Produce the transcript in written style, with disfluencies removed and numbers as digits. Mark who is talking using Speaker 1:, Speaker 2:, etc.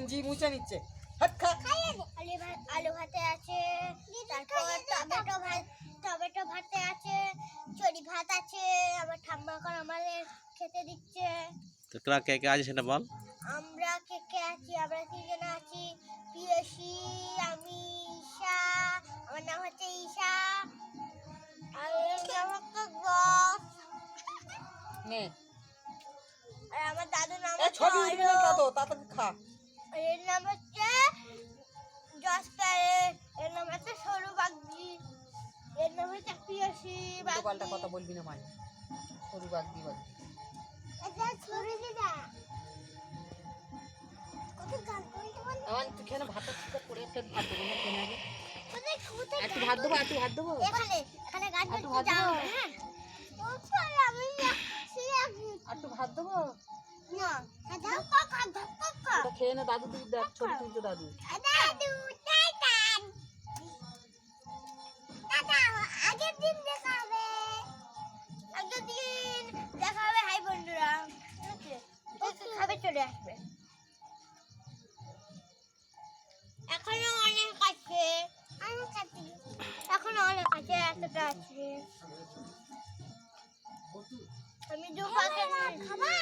Speaker 1: জি মুছে নিচ্ছে। হাত খা।
Speaker 2: আলু ভাতে আছে, তারপর টমেটো ভাতে আছে, চড়ি ভাত আছে। আমার ঠাম্মা এখন আমাদের খেতে দিচ্ছে।
Speaker 3: তো তোরা কে কে আছে সেটা বল।
Speaker 2: আমরা কে কে আছি? আমরা তিনজন আছি, পিয়সী, আমি, ঈশা। আমার নাম হচ্ছে ঈশা। আর এর নাম হচ্ছে গস।
Speaker 1: নে
Speaker 2: আর আমার দাদুর নাম
Speaker 1: এ
Speaker 2: হচ্ছে
Speaker 1: ছবি উঠবি না
Speaker 2: অলোক।
Speaker 1: তো তাড়াতাড়ি খা।
Speaker 2: আর এর নাম হচ্ছে জসকার। এর নাম হচ্ছে সরু বাগদি। এর নাম হচ্ছে পিয়সী
Speaker 1: উল্টো পাল্টা
Speaker 2: বাগদি।
Speaker 1: কথা বলবি না মাই। সরু বাগদি বাগদি।
Speaker 2: এটা ছুরি দিদা। কত গাল করতে বল।
Speaker 1: আমার তুই কেন ভাতটা চিকা করে একটা ভাত দেবো না কেন আগে?
Speaker 2: কোথায় কোথায়
Speaker 1: একটু ভাত দেবো একটু ভাত দেবো।
Speaker 2: এখানে এখানে গান
Speaker 1: একটু
Speaker 2: করতে
Speaker 1: ভাত
Speaker 2: যাও।
Speaker 1: দেবো।
Speaker 2: হ্যাঁ ওপরে আমি
Speaker 1: একটু ভাত দেবো।
Speaker 2: না ধাক্কা ধাক্কা।
Speaker 1: ওটা খেয়ে নে দাদু তুই দেখ ছবি তুলছে দাদু।
Speaker 2: দাদু টাইটান। টাটা আগের দিন দেখাবে। আগের দিন দেখাবে। হাই বন্ধুরা, ঠিক আছে খাবে চলে আসবে। এখনো অনেক আছে, এখনো অনেক আছে, এতটা আছে। আমি দু প্যাকেট খাবা।